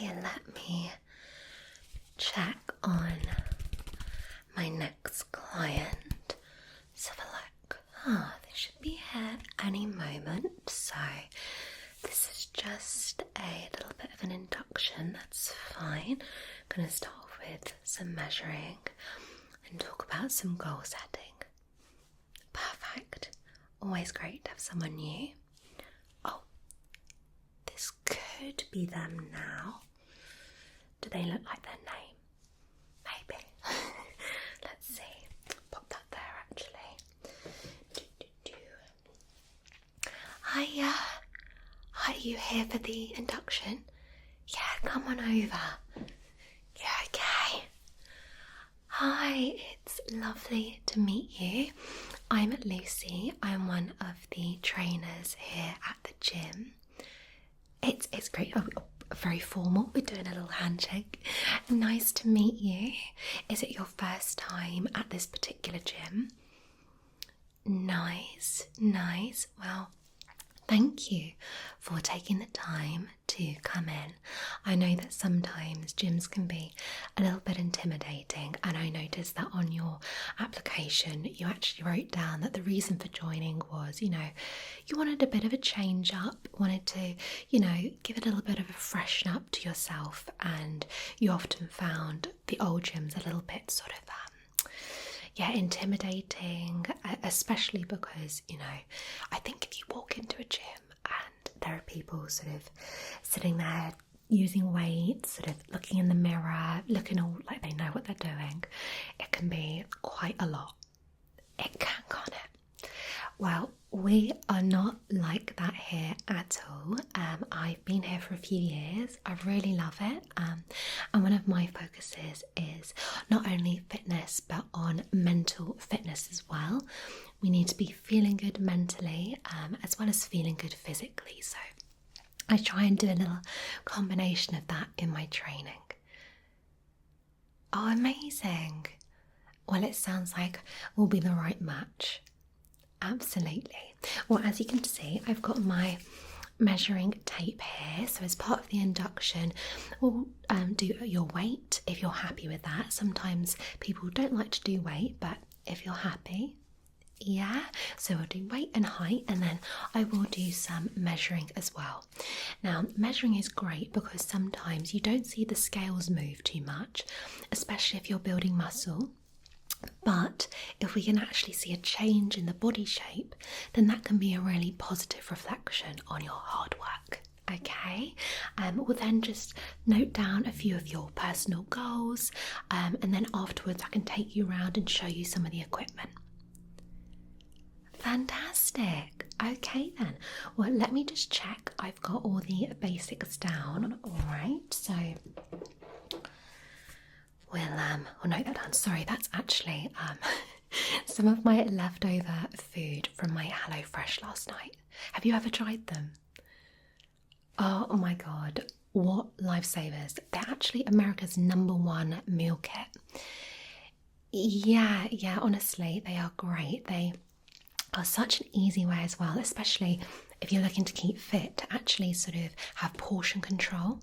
Okay, let me check on my next client. Let's have a look. They should be here any moment. So this is just a little bit of an induction. That's fine. I'm going to start off with some measuring and talk about some goal setting. Perfect. Always great to have someone new. Oh, this could be them now. Do they look like their name? Maybe. Let's see. Pop that there actually. Hiya. Are you here for the induction? Yeah, come on over. Yeah, okay. Hi, it's lovely to meet you. I'm Lucy. I'm one of the trainers here at the gym. It's great. Oh, very formal. We're doing a little handshake. Nice to meet you. Is it your first time at this particular gym? Nice. Well, thank you for taking the time to come in. I know that sometimes gyms can be a little bit intimidating, and I noticed that on your application you actually wrote down that the reason for joining was, you wanted a bit of a change up, wanted to, give a little bit of a freshen up to yourself, and you often found the old gyms a little bit sort of intimidating, especially because, I think if you walk into a gym and there are people sort of sitting there using weights, sort of looking in the mirror, looking all like they know what they're doing, it can be quite a lot. It can, can't it? Well, we are not like that here at all. I've been here for a few years. I really love it. And one of my focuses is not only fitness, but on mental fitness as well. We need to be feeling good mentally, as well as feeling good physically. So I try and do a little combination of that in my training. Oh, amazing. Well, it sounds like we'll be the right match. Absolutely. Well, as you can see, I've got my measuring tape here. So as part of the induction, we'll do your weight if you're happy with that. Sometimes people don't like to do weight, but if you're happy, yeah. So we'll do weight and height, and then I will do some measuring as well. Now, measuring is great because sometimes you don't see the scales move too much, especially if you're building muscle. But if we can actually see a change in the body shape, then that can be a really positive reflection on your hard work. Okay, we'll then just note down a few of your personal goals, and then afterwards I can take you around and show you some of the equipment. Fantastic. Okay then. Well, let me just check I've got all the basics down. All right, so we'll note that down. Sorry, that's actually some of my leftover food from my HelloFresh last night. Have you ever tried them? Oh my god, what lifesavers. They're actually America's #1 meal kit. Yeah, honestly, they are great. They are such an easy way as well, especially if you're looking to keep fit, to actually sort of have portion control.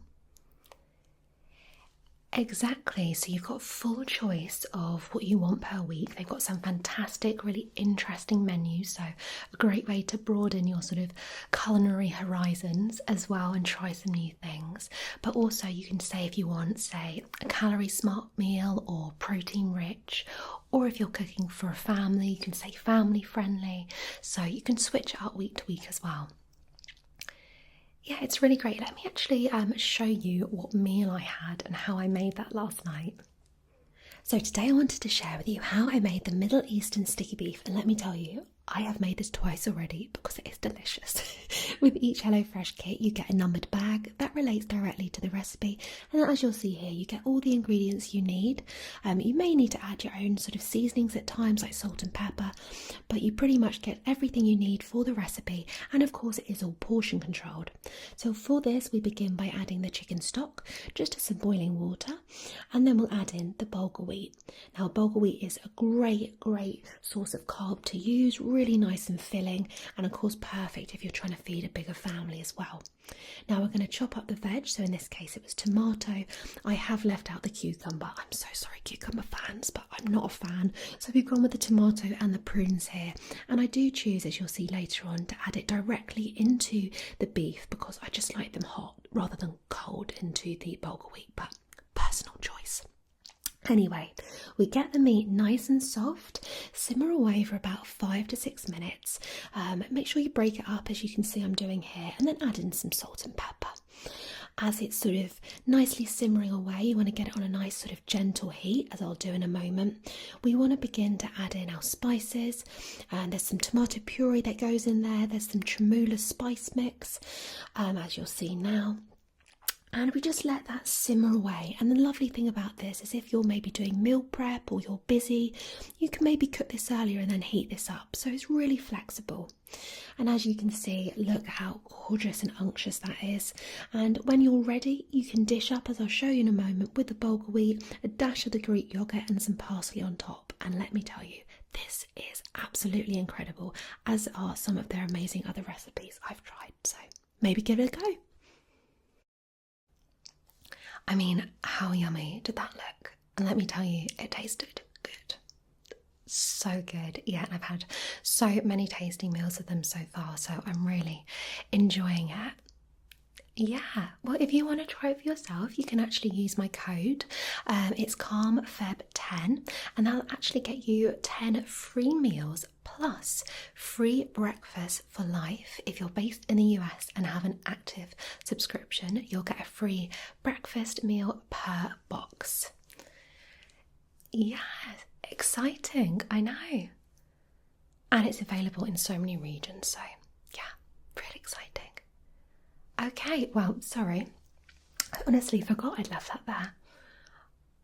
Exactly, so you've got full choice of what you want per week. They've got some fantastic, really interesting menus, so a great way to broaden your sort of culinary horizons as well and try some new things. But also you can say if you want, say, a calorie smart meal or protein rich, or if you're cooking for a family, you can say family friendly, so you can switch it up week to week as well. Yeah, it's really great. Let me actually show you what meal I had and how I made that last night. So today I wanted to share with you how I made the Middle Eastern sticky beef, and let me tell you, I have made this twice already because it is delicious. With each HelloFresh kit you get a numbered bag that relates directly to the recipe, and as you'll see here you get all the ingredients you need. You may need to add your own sort of seasonings at times like salt and pepper, but you pretty much get everything you need for the recipe, and of course it is all portion controlled. So for this we begin by adding the chicken stock just to some boiling water, and then we'll add in the bulgur wheat. Now bulgur wheat is a great source of carb to use, really nice and filling, and of course perfect if you're trying to feed a bigger family as well. Now we're going to chop up the veg, so in this case it was tomato. I have left out the cucumber. I'm so sorry cucumber fans, but I'm not a fan. So we've gone with the tomato and the prunes here, and I do choose, as you'll see later on, to add it directly into the beef because I just like them hot rather than cold into the bulgur wheat, but personal choice. Anyway, we get the meat nice and soft, simmer away for about 5 to 6 minutes. Make sure you break it up, as you can see I'm doing here, and then add in some salt and pepper. As it's sort of nicely simmering away, you want to get it on a nice sort of gentle heat, as I'll do in a moment. We want to begin to add in our spices, and there's some tomato puree that goes in there, there's some tremolo spice mix, as you'll see now. And we just let that simmer away. And the lovely thing about this is if you're maybe doing meal prep or you're busy, you can maybe cook this earlier and then heat this up. So it's really flexible. And as you can see, look how gorgeous and unctuous that is. And when you're ready, you can dish up, as I'll show you in a moment, with the bulgur wheat, a dash of the Greek yogurt and some parsley on top. And let me tell you, this is absolutely incredible, as are some of their amazing other recipes I've tried. So maybe give it a go. I mean, how yummy did that look? And let me tell you, it tasted good. So good. Yeah, and I've had so many tasty meals with them so far, so I'm really enjoying it. Yeah, well, if you want to try it for yourself, you can actually use my code. It's CalmFeb10, and that'll actually get you 10 free meals plus free breakfast for life. If you're based in the US and have an active subscription, you'll get a free breakfast meal per box. Yeah, exciting, I know. And it's available in so many regions, so yeah, really exciting. Okay, well, sorry. I honestly forgot I'd left that there.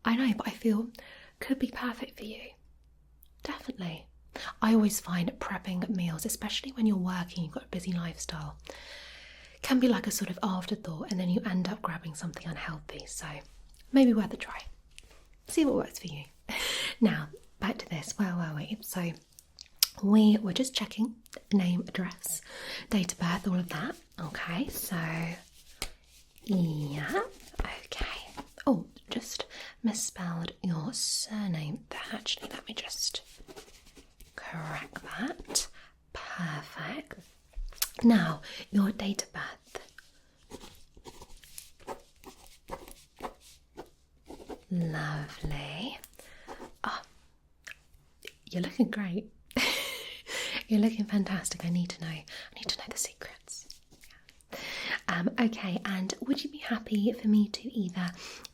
I know, but I feel could be perfect for you. Definitely. I always find prepping meals, especially when you're working, you've got a busy lifestyle, can be like a sort of afterthought, and then you end up grabbing something unhealthy. So maybe worth a try. See what works for you. Now, back to this. Where were we? So we were just checking name, address, date of birth, all of that. Okay, so yeah, okay. Oh, just misspelled your surname there. Actually, let me just correct that. Perfect. Now, your date of birth. Lovely. Oh, you're looking great. You're looking fantastic. I need to know the secrets. Yeah. Okay, and would you be happy for me to either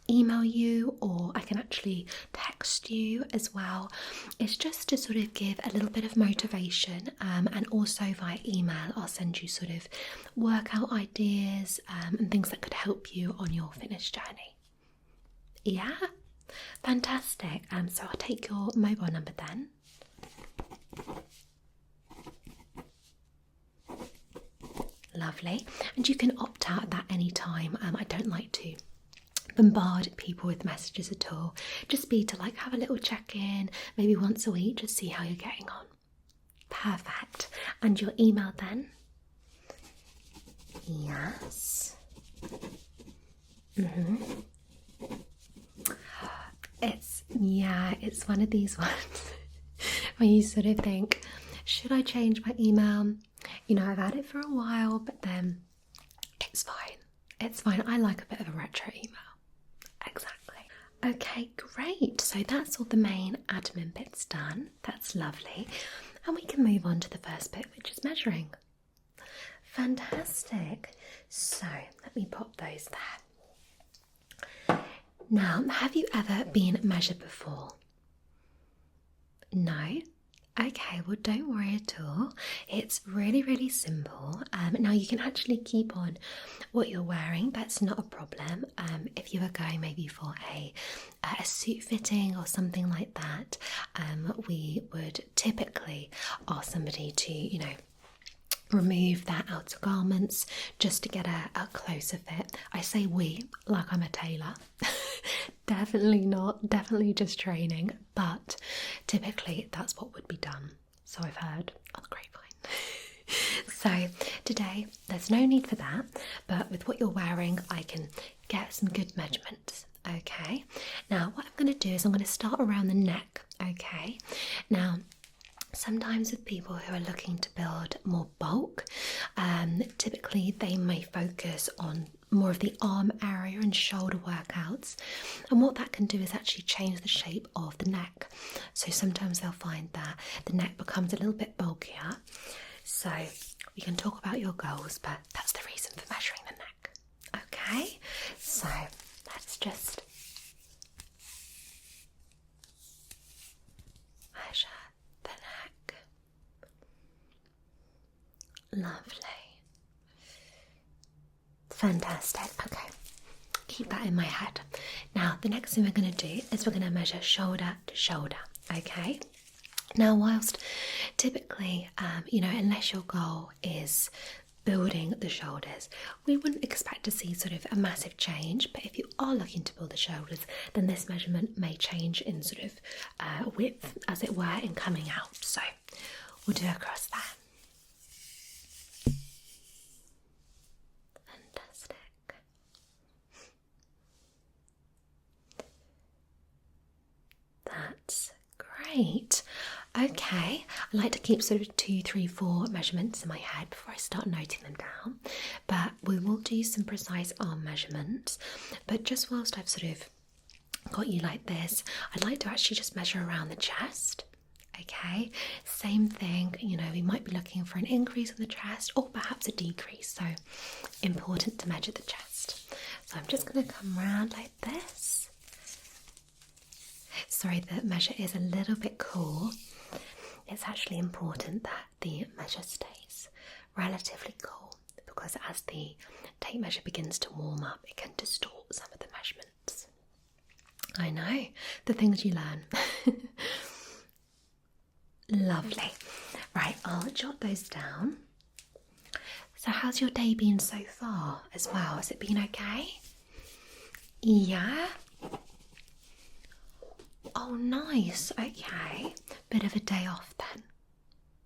email you, or I can actually text you as well? It's just to sort of give a little bit of motivation, and also via email I'll send you sort of workout ideas and things that could help you on your fitness journey. Yeah, fantastic. So I'll take your mobile number then. Lovely, and you can opt out at that any time. I don't like to bombard people with messages at all. Just be to like have a little check-in, maybe once a week, just see how you're getting on. Perfect. And your email then? Yes. It's one of these ones where you sort of think, should I change my email? You know, I've had it for a while, but then it's fine. It's fine. I like a bit of a retro email. Exactly. Okay, great. So that's all the main admin bits done. That's lovely. And we can move on to the first bit, which is measuring. Fantastic. So let me pop those there. Now, have you ever been measured before? No? Okay, well don't worry at all. It's really, really simple. Now you can actually keep on what you're wearing. That's not a problem. If you were going maybe for a suit fitting or something like that, we would typically ask somebody to, you know, remove their outer garments just to get a closer fit. I say we like I'm a tailor. Definitely not, definitely just training, but typically that's what would be done. So I've heard on the So today there's no need for that, but with what you're wearing, I can get some good measurements. Okay, now what I'm going to do is I'm going to start around the neck. Okay, now sometimes with people who are looking to build more bulk, typically they may focus on more of the arm area and shoulder workouts, and what that can do is actually change the shape of the neck. So sometimes they'll find that the neck becomes a little bit bulkier. So we can talk about your goals, but that's the reason for measuring the neck. Okay, so let's just measure the neck. Lovely. Fantastic. Okay, keep that in my head. Now, the next thing we're going to do is we're going to measure shoulder to shoulder. Okay. Now, whilst typically, unless your goal is building the shoulders, we wouldn't expect to see sort of a massive change. But if you are looking to build the shoulders, then this measurement may change in sort of width, as it were, in coming out. So we'll do across that. Fantastic. That's great. Okay, I like to keep sort of 2, 3, 4 measurements in my head before I start noting them down, but we will do some precise arm measurements. But just whilst I've sort of got you like this, I'd like to actually just measure around the chest. Okay, same thing, we might be looking for an increase in the chest or perhaps a decrease, so important to measure the chest. So I'm just going to come around like this. Sorry, the measure is a little bit cool. It's actually important that the measure stays relatively cool, because as the tape measure begins to warm up, it can distort some of the measurements. I know, the things you learn. Lovely. Right, I'll jot those down. So how's your day been so far as well? Has it been okay? Yeah? Oh, nice. Okay. Bit of a day off then.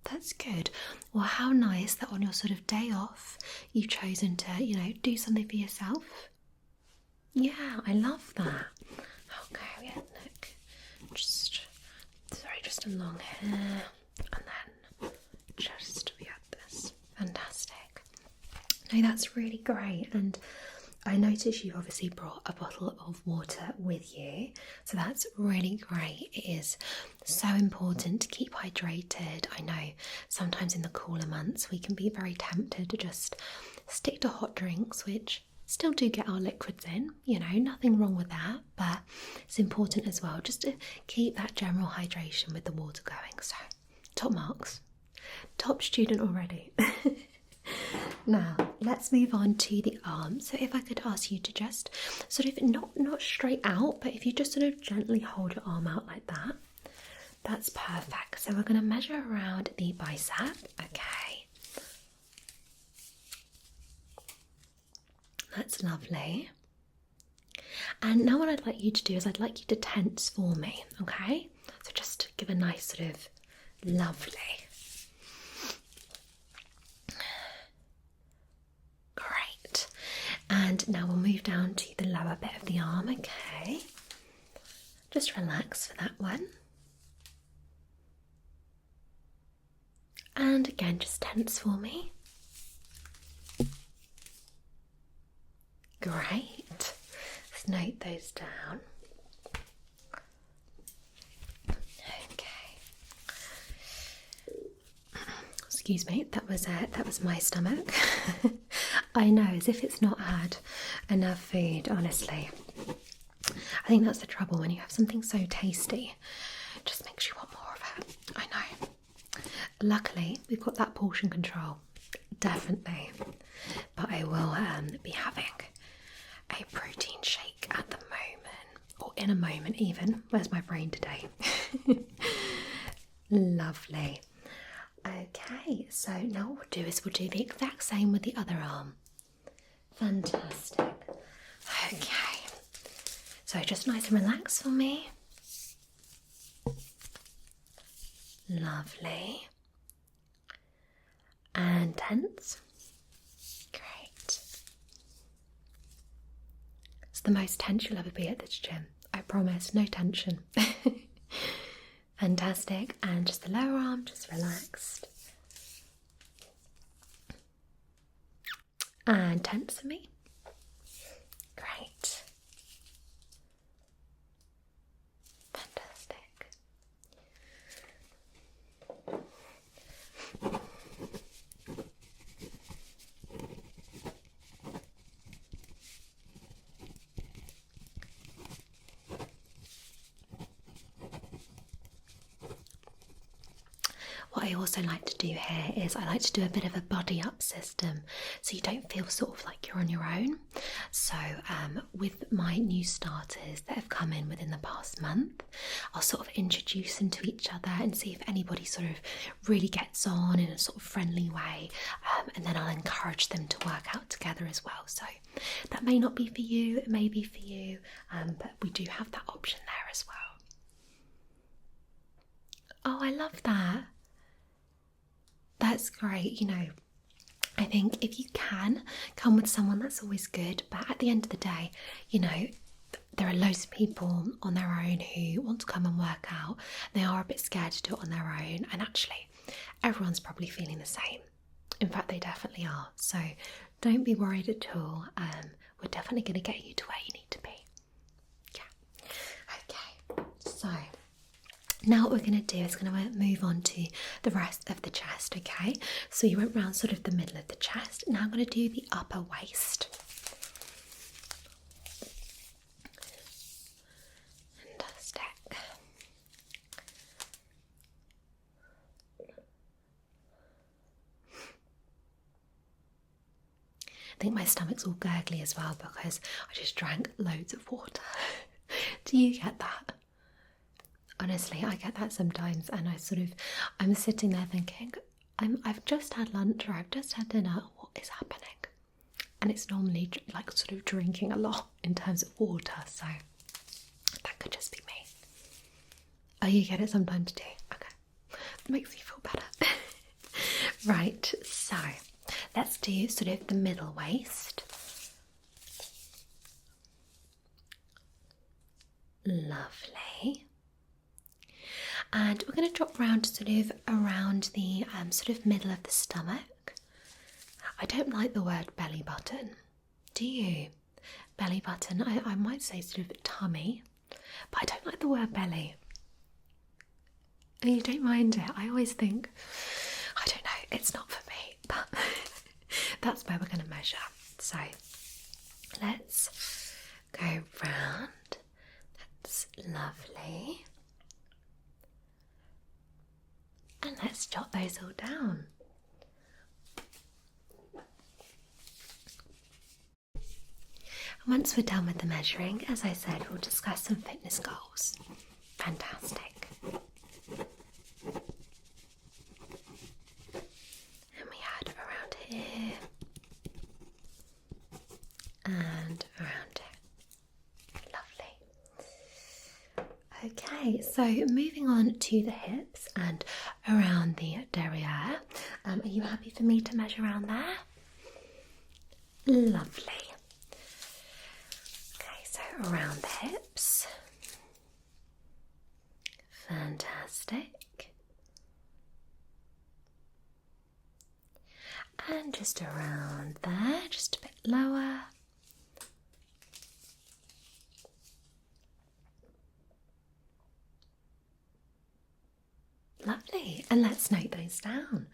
That's good. Well, how nice that on your sort of day off, you've chosen to, do something for yourself. Yeah, I love that. Okay, yeah, look. Just along here, and then just we have this. Fantastic. No, that's really great. And I noticed you've obviously brought a bottle of water with you, so that's really great. It is so important to keep hydrated. I know sometimes in the cooler months we can be very tempted to just stick to hot drinks, which still do get our liquids in, nothing wrong with that, but it's important as well just to keep that general hydration with the water going. So, top marks. Top student already. Now, let's move on to the arm. So if I could ask you to just sort of, not straight out, but if you just sort of gently hold your arm out like that, that's perfect. So we're going to measure around the bicep, okay. That's lovely. And now what I'd like you to do is I'd like you to tense for me, okay? So just give a nice sort of lovely. Great. And now we'll move down to the lower bit of the arm, okay? Just relax for that one. And again, just tense for me. Great. Let's note those down. Okay. Excuse me, that was my stomach. I know, as if it's not had enough food, honestly. I think that's the trouble when you have something so tasty. It just makes you want more of it. I know. Luckily, we've got that portion control. Definitely. But I will be having a protein shake at the moment, or in a moment even. Where's my brain today? Lovely. Okay, so now what we'll do is we'll do the exact same with the other arm. Fantastic. Okay, so just nice and relaxed for me. Lovely. And tense. Great. It's the most tense you'll ever be at this gym. I promise, no tension. Fantastic. And just the lower arm, just relaxed. And tense for me. Great. Fantastic. What I also like to do here is I like to do a bit of a body up system so you don't feel sort of like you're on your own. So with my new starters that have come in within the past month, I'll sort of introduce them to each other and see if anybody sort of really gets on in a sort of friendly way, and then I'll encourage them to work out together as well. So that may not be for you, it may be for you, but we do have that option there as well. Oh, I love that. That's great. You know, I think if you can come with someone, that's always good. But at the end of the day, you know, there are loads of people on their own who want to come and work out. They are a bit scared to do it on their own. And actually, everyone's probably feeling the same. In fact, they definitely are. So don't be worried at all. We're definitely going to get you to where you need to be. Yeah. Okay. So now what we're going to do is going to move on to the rest of the chest, okay? So you went round sort of the middle of the chest. Now I'm going to do the upper waist. Fantastic. I think my stomach's all gurgly as well because I just drank loads of water. Do you get that? Honestly, I get that sometimes, and I'm sitting there thinking, I've just had lunch or I've just had dinner. What is happening? And it's normally like sort of drinking a lot in terms of water, so that could just be me. Oh, you get it sometimes too? Okay, it makes me feel better. Right, so let's do sort of the middle waist. Lovely. And we're going to drop round sort of around the sort of middle of the stomach. I don't like the word belly button. Do you? Belly button. I might say sort of tummy, but I don't like the word belly. And you don't mind it. I always think, I don't know, it's not for me, but that's where we're going to measure. So let's go round. That's lovely. And let's jot those all down. Once we're done with the measuring, as I said, we'll discuss some fitness goals. Fantastic. And we had around here and around here. Lovely. Okay, so moving on to the hips and around the derriere. Are you happy for me to measure around there? Lovely. Okay, so around the hips. Fantastic. And just around there, just a bit lower. Lovely, and let's note those down.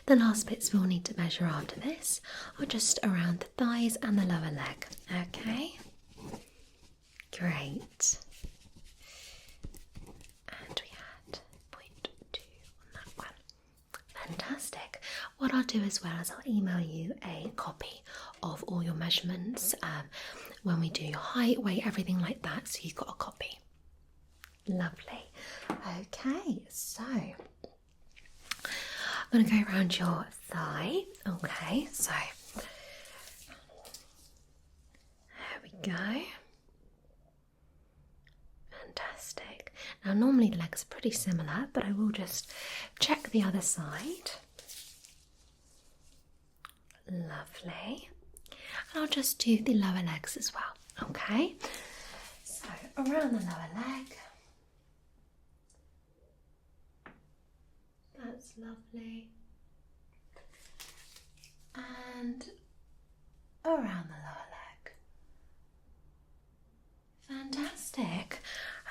The last bits we'll need to measure after this are just around the thighs and the lower leg, okay? Great. And we had 0.2 on that one. Fantastic. What I'll do as well is I'll email you a copy of all your measurements when we do your height, weight, everything like that, so you've got a copy. Lovely. Okay, so I'm going to go around your thigh. Okay, so there we go. Fantastic. Now normally the legs are pretty similar, but I will just check the other side. Lovely. And I'll just do the lower legs as well, okay? So around the lower leg. That's lovely. And around the lower leg. Fantastic.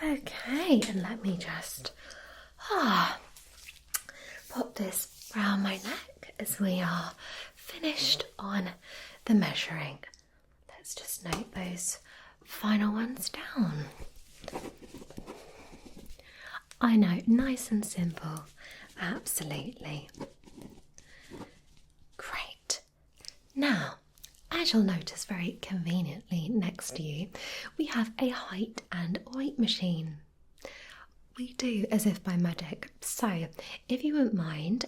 Okay, and let me just put this around my neck as we are finished on the measuring. Let's just note those final ones down. I know, nice and simple. Absolutely. Great. Now, as you'll notice very conveniently next to you, we have a height and weight machine. We do as if by magic. So, if you wouldn't mind,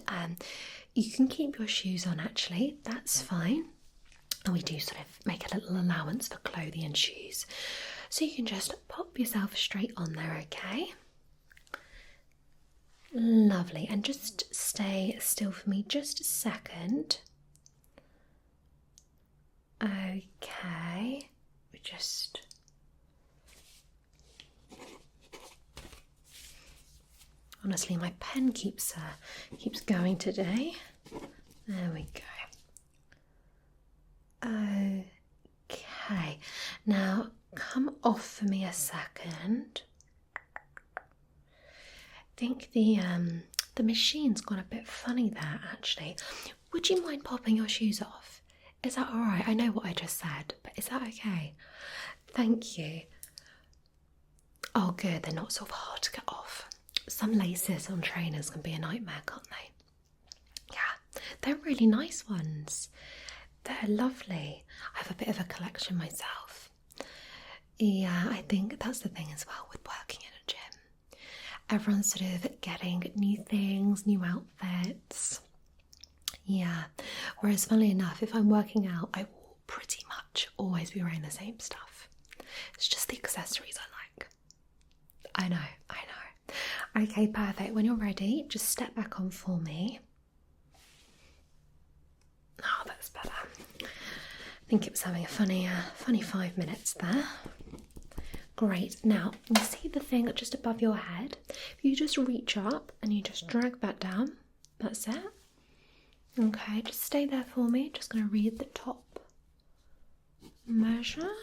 you can keep your shoes on actually, that's fine. And we do sort of make a little allowance for clothing and shoes. So you can just pop yourself straight on there, okay? Lovely, and just stay still for me just a second. Okay, we just... Honestly, my pen keeps going today. There we go. Okay, now come off for me a second. I think the machine's gone a bit funny there actually. Would you mind popping your shoes off? Is that alright? I know what I just said, but is that okay? Thank you. Oh good, they're not sort of hard to get off. Some laces on trainers can be a nightmare, can't they? Yeah, they're really nice ones. They're lovely. I have a bit of a collection myself. Yeah, I think that's the thing as well with working in a gym. Everyone's sort of getting new things, new outfits. Yeah, whereas funnily enough, if I'm working out, I will pretty much always be wearing the same stuff. It's just the accessories I like. I know. Okay, perfect. When you're ready, just step back on for me. Oh, that's better. I think it was having a funny 5 minutes there. Great. Now, you see the thing just above your head? If you just reach up and you just drag that down, that's it. Okay, just stay there for me. Just going to read the top measure.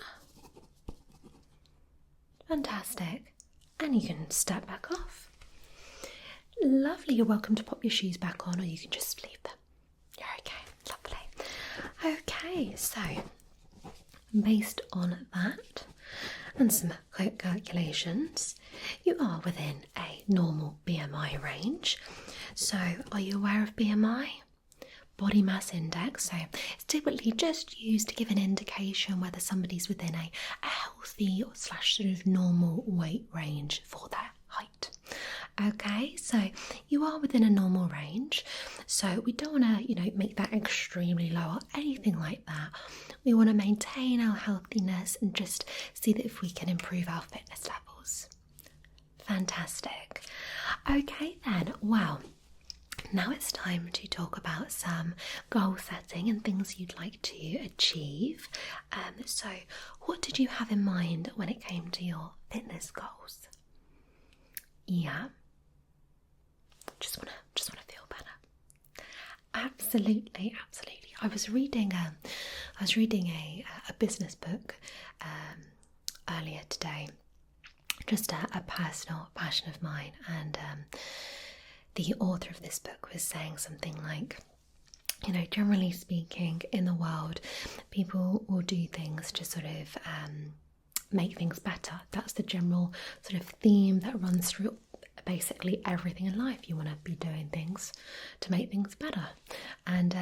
Fantastic. And you can step back off. Lovely. You're welcome to pop your shoes back on, or you can just leave them. You're okay. Lovely. Okay, so based on that and some quick calculations, you are within a normal BMI range. So, are you aware of BMI? Body mass index. So it's typically just used to give an indication whether somebody's within a healthy or / sort of normal weight range for their height. Okay, so you are within a normal range, so we don't want to, make that extremely low or anything like that. We want to maintain our healthiness and just see that if we can improve our fitness levels. Fantastic. Okay then, well, now it's time to talk about some goal setting and things you'd like to achieve. So what did you have in mind when it came to your fitness goals? Yeah. Just wanna feel better. Absolutely. I was reading a business book earlier today, just a personal passion of mine, and the author of this book was saying something like, generally speaking, in the world, people will do things to sort of make things better. That's the general sort of theme that runs through basically everything in life. You want to be doing things to make things better, and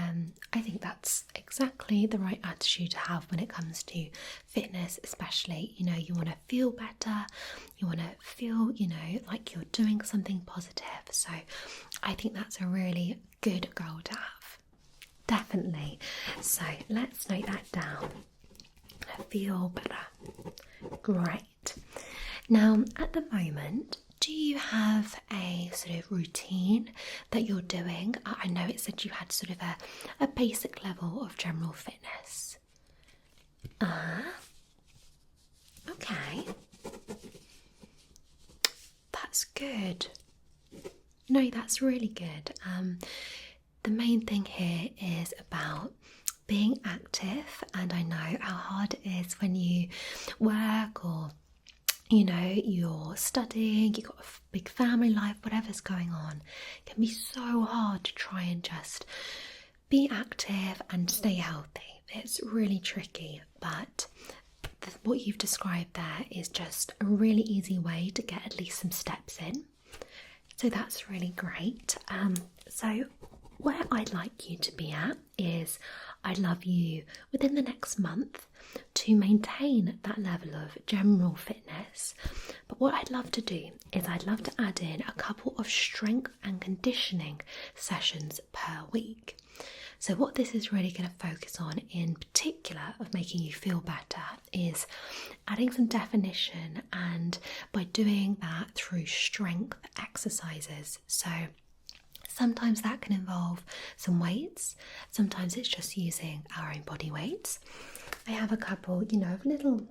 I think that's exactly the right attitude to have when it comes to fitness, especially. You want to feel better, you want to feel like you're doing something positive. So I think that's a really good goal to have, definitely. So let's note that down. Feel better. Great. Now at the moment, Do you have a sort of routine that you're doing? I know it said you had sort of a basic level of general fitness. Okay. That's good. No, that's really good. The main thing here is about being active, and I know how hard it is when you work or you're studying, you've got a big family life, whatever's going on. It can be so hard to try and just be active and stay healthy. It's really tricky, but what you've described there is just a really easy way to get at least some steps in. So that's really great. So where I'd like you to be at is I'd love you within the next month to maintain that level of general fitness. But what I'd love to do is I'd love to add in a couple of strength and conditioning sessions per week. So what this is really going to focus on in particular of making you feel better is adding some definition, and by doing that through strength exercises. So sometimes that can involve some weights, sometimes it's just using our own body weights. I have a couple, of little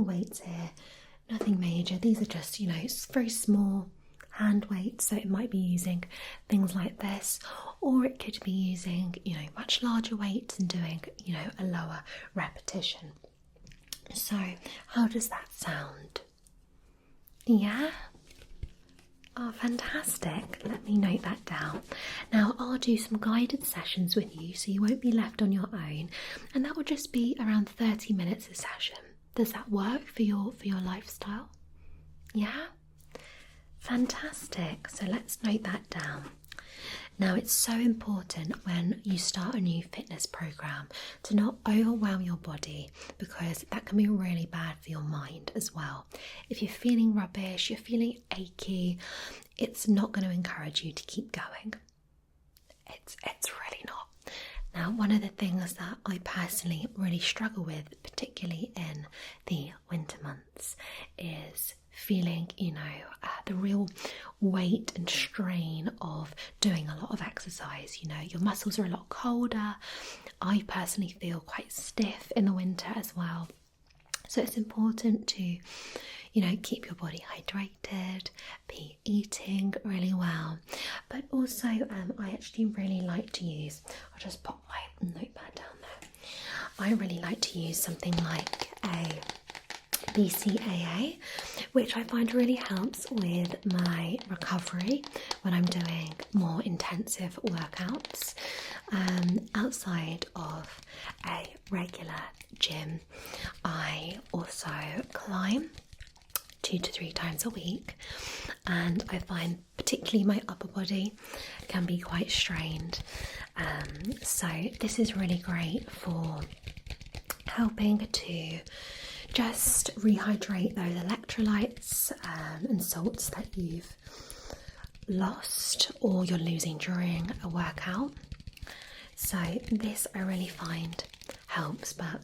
weights here, nothing major. These are just, very small hand weights, so it might be using things like this, or it could be using, much larger weights and doing, a lower repetition. So, how does that sound? Yeah? Oh, fantastic. Let me note that down. Now, I'll do some guided sessions with you so you won't be left on your own, and that will just be around 30 minutes a session. Does that work for your lifestyle? Yeah? Fantastic. So let's note that down. Now, it's so important when you start a new fitness program to not overwhelm your body, because that can be really bad for your mind as well. If you're feeling rubbish, you're feeling achy, it's not going to encourage you to keep going. It's really not. Now, one of the things that I personally really struggle with, particularly in the winter months, is feeling, the real weight and strain of doing a lot of exercise. Your muscles are a lot colder. I personally feel quite stiff in the winter as well. So it's important to, keep your body hydrated, be eating really well. But also, I actually really like to use, I'll just pop my notepad down there. I really like to use something like a BCAA, which I find really helps with my recovery when I'm doing more intensive workouts outside of a regular gym. I also climb 2 to 3 times a week, and I find particularly my upper body can be quite strained. So this is really great for helping to just rehydrate those electrolytes and salts that you've lost or you're losing during a workout. So this I really find helps, but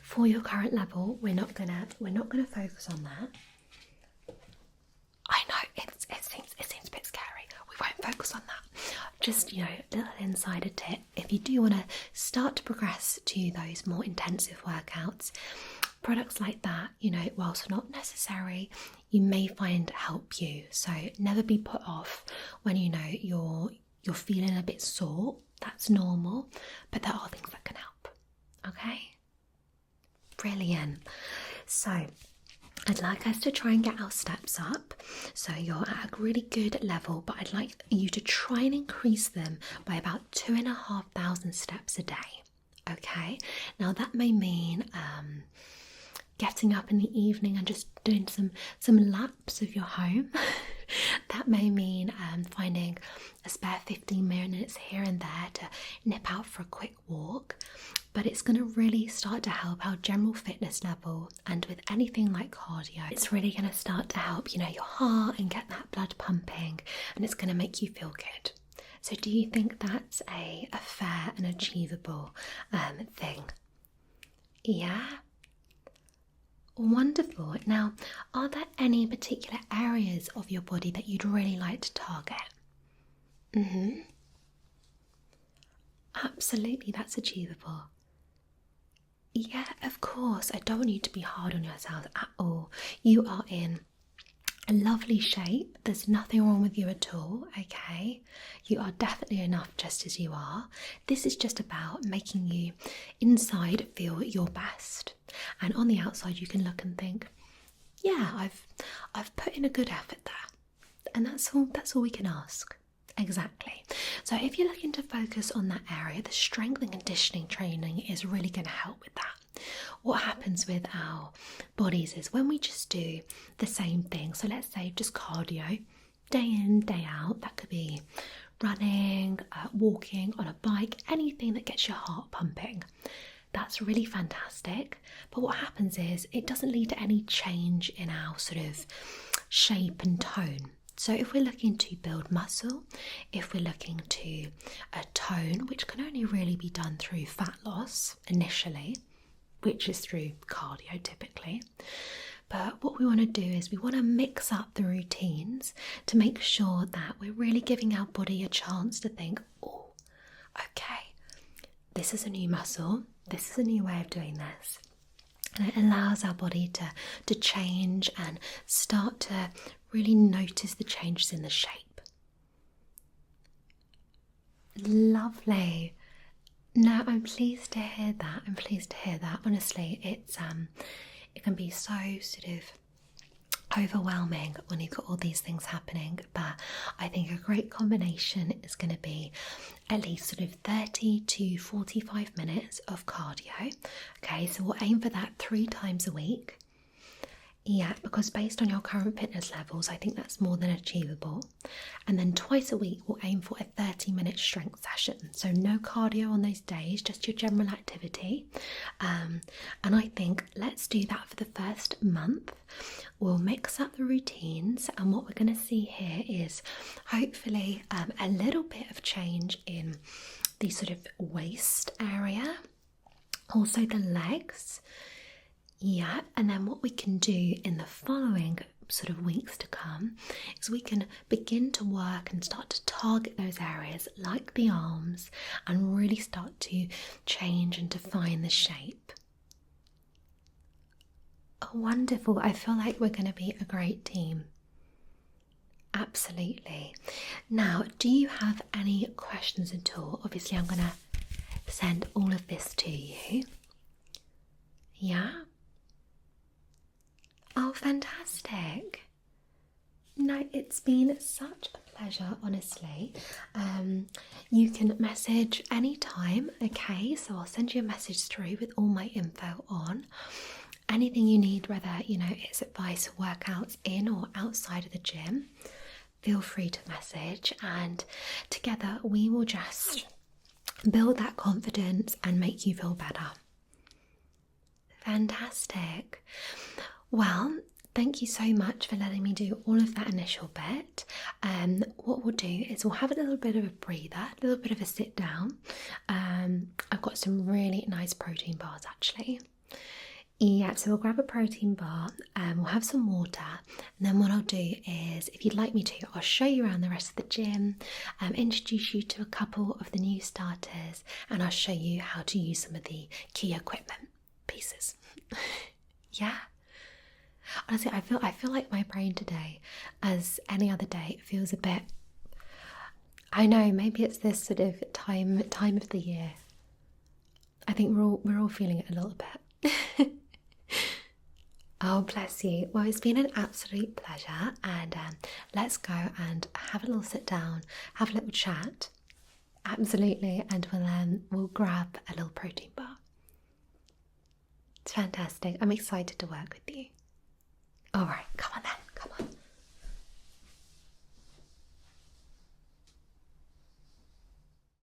for your current level, we're not gonna focus on that. I know it seems a bit scary. We won't focus on that. Just, a little insider tip: if you do want to start to progress to those more intensive workouts, products like that, whilst not necessary, you may find help you. So never be put off when you're feeling a bit sore. That's normal, but there are things that can help. Okay? Brilliant. So I'd like us to try and get our steps up. So you're at a really good level, but I'd like you to try and increase them by about 2,500 steps a day. Okay? Now that may mean getting up in the evening and just doing some laps of your home. That may mean finding a spare 15 minutes here and there to nip out for a quick walk. But it's going to really start to help our general fitness level, and with anything like cardio, it's really going to start to help, your heart and get that blood pumping, and it's going to make you feel good. So do you think that's a fair and achievable thing? Yeah? Wonderful. Now, are there any particular areas of your body that you'd really like to target? Mm-hmm. Absolutely, that's achievable. Yeah, of course. I don't want you to be hard on yourself at all. You are in a lovely shape. There's nothing wrong with you at all, okay? You are definitely enough just as you are. This is just about making you inside feel your best. And on the outside you can look and think, yeah, I've put in a good effort there. And that's all we can ask. Exactly. So if you're looking to focus on that area, the strength and conditioning training is really going to help with that. What happens with our bodies is when we just do the same thing, so let's say just cardio, day in, day out, that could be running, walking on a bike, anything that gets your heart pumping. That's really fantastic. But what happens is it doesn't lead to any change in our sort of shape and tone. So if we're looking to build muscle, if we're looking to tone, which can only really be done through fat loss initially, which is through cardio typically. But what we want to do is we want to mix up the routines to make sure that we're really giving our body a chance to think, oh, okay, this is a new muscle, this is a new way of doing this. And it allows our body to change and start to really notice the changes in the shape. Lovely. No, I'm pleased to hear that. I'm pleased to hear that. Honestly, it can be so sort of overwhelming when you've got all these things happening, but I think a great combination is going to be at least sort of 30 to 45 minutes of cardio. Okay, so we'll aim for that 3 times a week. Yeah, because based on your current fitness levels, I think that's more than achievable. And then twice a week, we'll aim for a 30-minute strength session. So no cardio on those days, just your general activity. And I think let's do that for the first month. We'll mix up the routines, and what we're going to see here is hopefully a little bit of change in the sort of waist area, also the legs. Yeah, and then what we can do in the following sort of weeks to come is we can begin to work and start to target those areas like the arms and really start to change and define the shape. Oh, wonderful. I feel like we're going to be a great team. Absolutely. Now, do you have any questions at all? Obviously, I'm going to send all of this to you. Yeah? Oh, fantastic. No, it's been such a pleasure, honestly. You can message anytime, okay? So I'll send you a message through with all my info on. Anything you need, whether, it's advice or workouts in or outside of the gym, feel free to message, and together we will just build that confidence and make you feel better. Fantastic. Well, thank you so much for letting me do all of that initial bit. What we'll do is we'll have a little bit of a breather, a little bit of a sit down. I've got some really nice protein bars actually. Yeah, so we'll grab a protein bar, we'll have some water, and then what I'll do is, if you'd like me to, I'll show you around the rest of the gym, introduce you to a couple of the new starters, and I'll show you how to use some of the key equipment pieces. Yeah. Honestly, I feel like my brain today, as any other day, feels a bit. I know, maybe it's this sort of time of the year. I think we're all feeling it a little bit. Oh, bless you. Well, it's been an absolute pleasure, and let's go and have a little sit down, have a little chat. Absolutely, and we'll grab a little protein bar. It's fantastic. I'm excited to work with you.